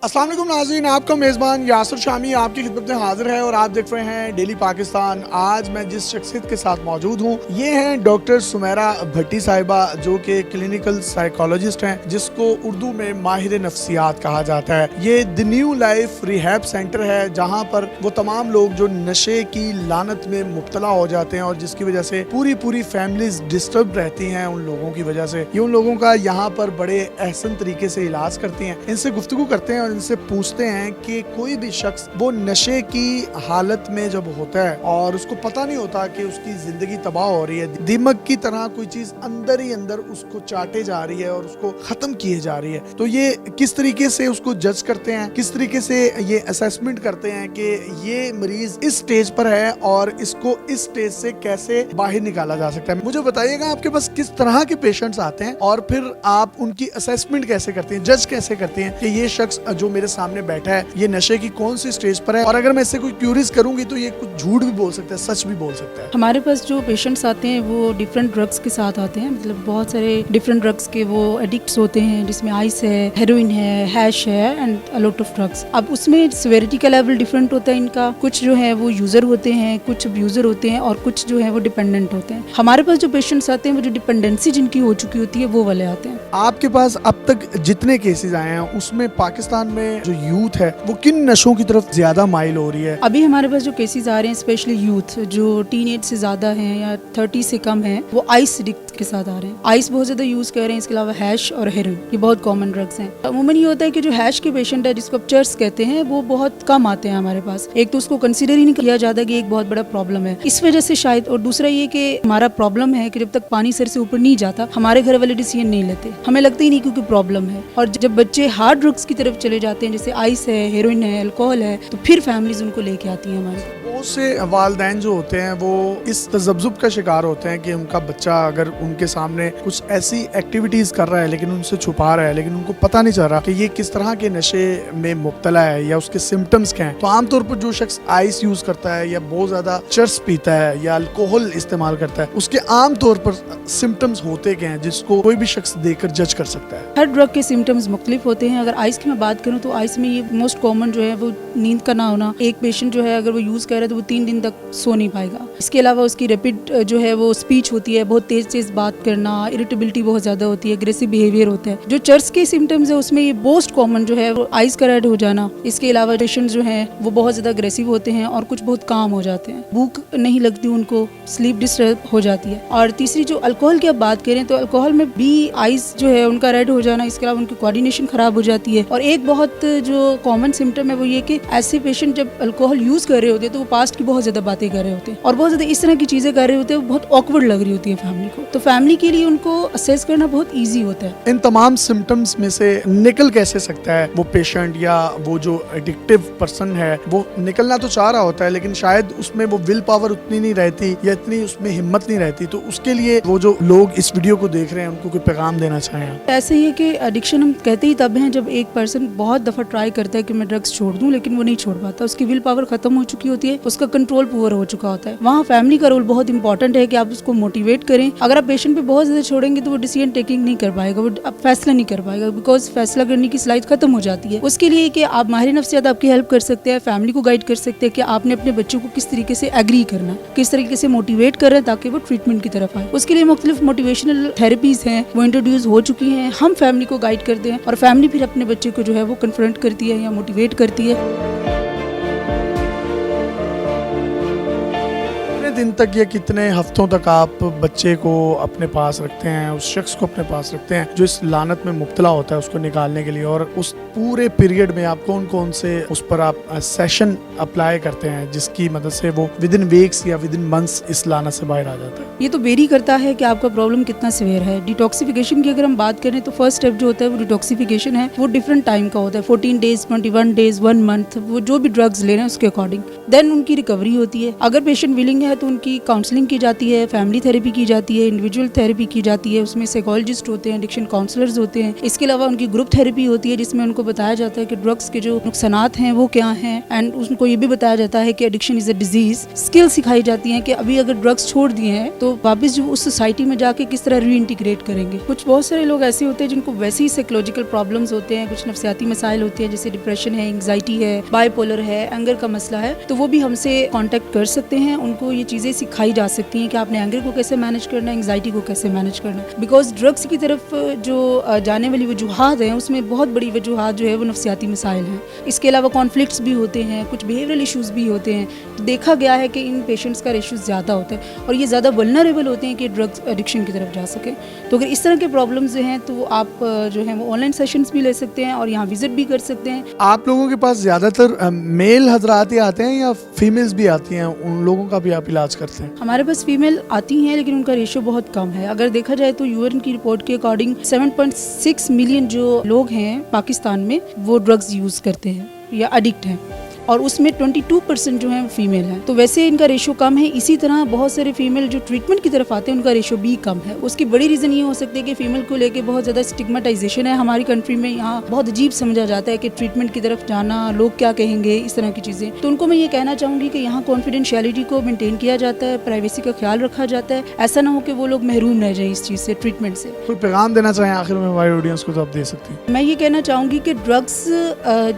अस्सलाम वालेकुम नाज़रीन, आपका मेज़बान यासिर शामी आपकी खिदमत में हाजिर है और आप देख रहे हैं डेली पाकिस्तान। आज मैं जिस शख्सियत के साथ मौजूद हूँ ये हैं डॉक्टर सुमेरा भट्टी साहिबा, जो कि क्लिनिकल साइकोलॉजिस्ट हैं, जिसको उर्दू में माहिर नफ्सियात कहा जाता है। ये the new life rehab centre है, जहाँ पर वो तमाम लोग जो नशे की लानत में मुब्तला हो जाते हैं और जिसकी वजह से पूरी फैमिलीज डिस्टर्ब रहती हैं उन लोगों की वजह से, ये उन लोगों का यहाँ पर बड़े एहसन तरीके से इलाज करती हैं। इनसे गुफ्तगू करते हैं और इनसे पूछते हैं कि कोई भी शख्स वो नशे की हालत में जब होता है और उसको पता नहीं होता कि उसकी जिंदगी तबाह हो रही है, दीमक की तरह कोई चीज अंदर ही अंदर उसको चाटे जा रही है और उसको खत्म किए जा रही है, तो ये किस तरीके से उसको जज करते हैं, किस तरीके से ये असेसमेंट करते हैं कि ये मरीज इस स्टेज पर है और इसको इस स्टेज से कैसे बाहर निकाला जा सकता है। मुझे बताइएगा आपके पास किस तरह के पेशेंट्स आते हैं और फिर आप उनकी असेसमेंट कैसे करते हैं, जज कैसे करते हैं कि ये शख्स जो मेरे सामने बैठा है ये नशे की कौन सी स्टेज पर है, और अगर मैं इससे कोई क्यूरीज करूंगी तो ये कुछ झूठ भी बोल सकता है, सच भी बोल सकता है। हमारे पास जो पेशेंट्स आते हैं वो डिफरेंट ड्रग्स के साथ आते हैं, मतलब बहुत सारे डिफरेंट ड्रग्स के वो एडिक्ट्स होते हैं, जिसमें आइस है, हेरोइन है, हैश है and a lot of drugs. अब उसमें सिवियरिटी का लेवल डिफरेंट होता है इनका, कुछ जो है वो यूजर होते हैं, कुछ अब्यूजर होते हैं और कुछ जो है वो डिपेंडेंट होते हैं। हमारे पास जो पेशेंट्स आते हैं वो जो डिपेंडेंसी जिनकी हो चुकी होती है वो वाले आते हैं। आपके पास अब तक जितने केसेस आए हैं उसमें पाकिस्तान में जो यूथ है वो किन नशों की तरफ ज्यादा माइल हो रही है? अभी हमारे पास जो केसेस आ रहे हैं स्पेशली यूथ जो टीनेज से ज्यादा हैं या 30 से कम हैं, वो आइस एडिक्ट के साथ आ रहे हैं। आइस बहुत ज्यादा यूज कर रहे हैं, इसके अलावा हैश और हेरोइन, ये बहुत कॉमन ड्रग्स हैं। अमूमन ये होता है कि जो हैश के पेशेंट है, जिसको चर्स कहते हैं, वो बहुत कम आते हैं हमारे पास। एक तो उसको कंसीडर ही नहीं किया जाता कि एक बहुत बड़ा प्रॉब्लम है, इस वजह से शायद, और दूसरा ये कि हमारा प्रॉब्लम है कि जब तक पानी सर से ऊपर नहीं जाता हमारे घर वाले डिसीजन नहीं लेते, हमें लगता ही नहीं क्योंकि प्रॉब्लम है। और जब बच्चे हार्ड ड्रग्स की तरफ चले जाते हैं, जैसे आइस है, हेरोइन है, अल्कोहल है, तो फिर फैमिलीज उनको लेके आती हैं हमारे। बहुत से वालिदैन जो होते हैं वो इस तजब्जुब का शिकार होते हैं कि उनका बच्चा अगर उनके सामने कुछ ऐसी एक्टिविटीज कर रहा है लेकिन उनसे छुपा रहा है, लेकिन उनको पता नहीं चल रहा कि ये किस तरह के नशे में मुब्तला है या उसके सिम्टम्स क्या हैं। तो आमतौर पर जो शख्स आइस यूज करता है या बहुत ज्यादा चर्स पीता है या अल्कोहल इस्तेमाल करता है, उसके आम तौर पर सिम्टम्स होते क्या हैं जिसको कोई भी शख्स देखकर जज कर सकता है? हर ड्रग के सिम्टम्स मुख्तलिफ होते हैं। अगर आइस की मैं बात करूँ तो आइस में ये मोस्ट कॉमन जो है वो नींद का ना होना। एक पेशेंट जो है अगर वो यूज कर रहा है तो वो 3 दिन तक सो नहीं पाएगा। इसके अलावा उसकी रैपिड जो है वो स्पीच होती है, बहुत तेज बात करना, इरिटेबिलिटी बहुत ज्यादा होती है, एग्रेसिव बिहेवियर होता है। जो चर्स के सिम्टम्स है उसमें ये मोस्ट कॉमन जो है वो आइस का रेड हो जाना। इसके अलावा पेशेंट जो है वो बहुत ज्यादा अग्रेसिव होते हैं और कुछ बहुत काम हो जाते हैं, भूख नहीं लगती उनको, स्लीप डिस्टर्ब हो जाती है। और तीसरी जो अल्कोहल की आप बात करें तो अल्कोहल में भी आइस जो है उनका रेड हो जाना, इसके अलावा उनकी कोऑर्डिनेशन खराब हो जाती है। और एक बहुत जो कॉमन सिम्टम है वो ये कि ऐसे पेशेंट जब अल्कोहल यूज कर रहे होते हैं तो वो पास्ट की बहुत ज्यादा बातें कर रहे होते हैं और बहुत ज्यादा इस तरह की चीजें कर रहे होते हैं, वो बहुत ऑकवर्ड लग रही होती है फैमिली को। तो फैमिली के लिए उनको असेस करना बहुत इजी होता है। इन तमाम सिम्टम्स में से निकल कैसे सकता है वो पेशेंट या वो जो एडिक्टिव पर्सन है? वो निकलना तो चाह रहा होता है लेकिन शायद उसमें वो विल पावर उतनी नहीं रहती या इतनी उसमें हिम्मत नहीं रहती, तो उसके लिए वो जो लोग इस वीडियो को देख रहे हैं उनको कोई पैगाम देना चाहें? ऐसे ही है कि एडिक्शन हम कहते ही तब हैं जब एक पर्सन बहुत दफा ट्राई करता है कि मैं ड्रग्स छोड़ दूं लेकिन वो नहीं छोड़ पाता, उसकी विल पावर खत्म हो चुकी होती है, उसका कंट्रोल पुअर हो चुका होता है। वहाँ फैमिली का रोल बहुत इंपॉर्टेंट है कि आप उसको मोटिवेट करें। अगर आप पेशेंट पे बहुत ज्यादा छोड़ेंगे तो वो डिसीजन टेकिंग नहीं कर पाएगा, वो अब फैसला नहीं कर पाएगा, बिकॉज फैसला करने की सलाहियत खत्म हो जाती है। उसके लिए कि आप माहिर नफ्सियात आपकी हेल्प कर सकते हैं, फैमिली को गाइड कर सकते हैं कि आपने अपने बच्चों को किस तरीके से एग्री करना, किस तरीके से मोटिवेट कर रहे हैं ताकि वो ट्रीटमेंट की तरफ आए। उसके लिए मुख्तलिफ मोटिवेशनल थेरेपीज हैं वो इंट्रोड्यूस हो चुकी हैं, हम फैमिली को गाइड करते हैं और फैमिली फिर अपने बच्चे को जो है वो कन्फ्रंट करती है या मोटिवेट करती है। दिन तक या कितने हफ्तों तक आप बच्चे को अपने पास रखते हैं, उस शख्स को अपने पास रखते हैं जो इस लानत में मुब्तला होता है, उसको निकालने के लिए? और उस पूरे पीरियड में आप कौन कौन से उस पर आप सेशन अप्लाई करते हैं जिसकी मदद से वो विद इन वीक्स या विद इन मंथ्स इस लानत से बाहर आ जाता है? ये तो वेरी करता है कि आपका प्रॉब्लम कितना सिवियर है। डिटॉक्सिफिकेशन की अगर हम बात करें तो फर्स्ट स्टेप जो होता है वो डिटॉक्सिफिकेशन है, वो डिफरेंट टाइम का होता है, 14 डेज, 21 डेज, 1 मंथ, वो जो भी ड्रग्स ले रहे हैं उसके अकॉर्डिंग। देन उनकी रिकवरी होती है। अगर पेशेंट विलिंग है तो ان کی काउंसलिंग की जाती है, फैमिली थेरेपी की जाती है, इंडिविजुअल थेरेपी की जाती है, उसमें साइकोलॉजिस्ट होते हैं, एडिक्शन काउंसलर्स होते हैं. इसके अलावा उनकी ग्रुप थेरेपी होती है जिसमें उनको बताया जाता है कि ड्रग्स के जो नुकसानात हैं वो क्या हैं, एंड उनको ये भी बताया जाता है कि addiction is a disease. Skill सिखाई जाती हैं कि अभी अगर ड्रग्स छोड़ दिए हैं तो वापस जो उस सोसाइटी में जाके किस तरह री इंटीग्रेट करेंगे. कुछ बहुत सारे लोग ऐसे होते हैं जिनको वैसे ही साइकोलॉजिकल प्रॉब्लम्स होते हैं, कुछ नफ्सियाती मसाइल होते हैं जैसे डिप्रेशन है, एंग्जाइटी है, बाइपोलर है, एंगर का मसला है, तो वो भी हमसे कांटेक्ट कर सकते हैं. उनको ये चीज़ें सिखाई जा सकती हैं कि आपने एंगर को कैसे मैनेज करना है, एंग्जाइटी को कैसे मैनेज करना है. बिकॉज ड्रग्स की तरफ जो जाने वाली वजूहात हैं उसमें बहुत बड़ी वजूहात जो है वो नफ्सियाती मसाइल हैं. इसके अलावा कॉन्फ्लिक्ट्स भी होते हैं, कुछ बिहेवियरल इश्यूज़ भी होते हैं. देखा गया है कि इन पेशेंट्स का रेशो ज़्यादा होता है और ये ज़्यादा वल्नरेबल होते हैं कि ड्रग्स एडिक्शन की तरफ जा सके. तो अगर इस तरह के प्रॉब्लम्स जो हैं तो आप जो है वो ऑनलाइन सेशंस भी ले सकते हैं और यहाँ विजिट भी कर सकते हैं. आप लोगों के पास ज़्यादातर मेल हजरात ही आते हैं या फीमेल्स भी आती हैं, उन लोगों का भी आप इलाज करते हैं? हमारे पास फीमेल आती हैं लेकिन उनका रेशो बहुत कम है. अगर देखा जाए तो यूएन की रिपोर्ट के अकॉर्डिंग 7.6 मिलियन जो लोग हैं पाकिस्तान में वो ड्रग्स यूज़ करते हैं या एडिक्ट हैं और उसमें 22% जो है फीमेल है. तो वैसे इनका रेशो कम है. इसी तरह बहुत सारे फीमेल जो ट्रीटमेंट की तरफ आते हैं उनका रेशो भी कम है. उसकी बड़ी रीज़न ये हो सकती है कि फीमेल को लेके बहुत ज़्यादा स्टिग्मेटाइजेशन है हमारी कंट्री में. यहाँ बहुत अजीब समझा जाता है कि ट्रीटमेंट की तरफ जाना, लोग क्या कहेंगे, इस तरह की चीज़ें. तो उनको मैं ये कहना चाहूँगी कि यहाँ कॉन्फिडेंशियलिटी को मेनटेन किया जाता है, प्राइवेसी का ख्याल रखा जाता है. ऐसा ना हो कि वो लोग महरूम रह जाएं इस चीज़ से, ट्रीटमेंट से. कोई पैगाम देना चाहें आखिर में हमारी ऑडियंस को तो आप दे सकती हैं. मैं ये कहना चाहूँगी कि ड्रग्स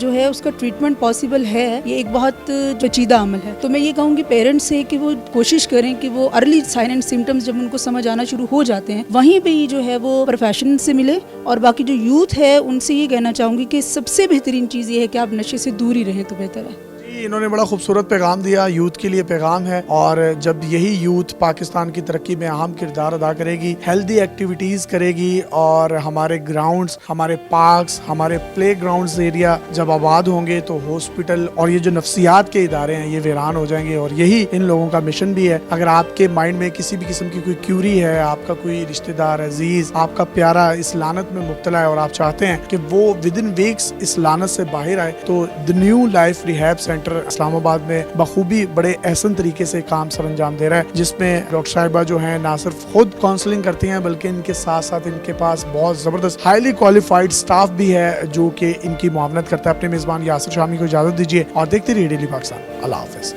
जो है उसका ट्रीटमेंट पॉसिबल है. ये एक बहुत पेचीदा अमल है. तो मैं ये कहूँगी पेरेंट्स से कि वो कोशिश करें कि वो अर्ली साइन एंड सिम्टम्स जब उनको समझ आना शुरू हो जाते हैं वहीं पे ही जो है वो प्रोफेशनल से मिले. और बाकी जो यूथ है उनसे ये कहना चाहूँगी कि सबसे बेहतरीन चीज़ ये है कि आप नशे से दूर ही रहें तो बेहतर है. इन्होंने बड़ा खूबसूरत पैगाम दिया, यूथ के लिए पैगाम है. और जब यही यूथ पाकिस्तान की तरक्की में अहम किरदार अदा करेगी, हेल्दी एक्टिविटीज़ करेगी और हमारे ग्राउंड्स, हमारे पार्क्स, हमारे प्ले ग्राउंड्स एरिया जब आबाद होंगे तो हॉस्पिटल और ये जो नफ्सियात के इदारे हैं ये वीरान हो जाएंगे. और यही इन लोगों का मिशन भी है. अगर आपके माइंड में किसी भी किस्म की कोई क्यूरी है, आपका कोई रिश्तेदार अजीज, आपका प्यारा इस लानत में मुब्तला है और आप चाहते हैं कि वो विद इन वीक्स इस लानत से बाहर आए, तो the new life rehab centre Islamabad में बखूबी बड़े एहसन तरीके से काम सर अंजाम दे रहा है, जिसमें डॉक्टर साहिबा जो हैं ना सिर्फ खुद काउंसलिंग करती हैं बल्कि इनके साथ साथ इनके पास बहुत ज़बरदस्त हाईली क्वालिफाइड स्टाफ भी है जो कि इनकी मुआवनत करता है. अपने मेज़बान यासिर शामी को इजाज़त दीजिए और देखते रहिए डेली पाकिस्तान. अल्लाह हाफ़िज़.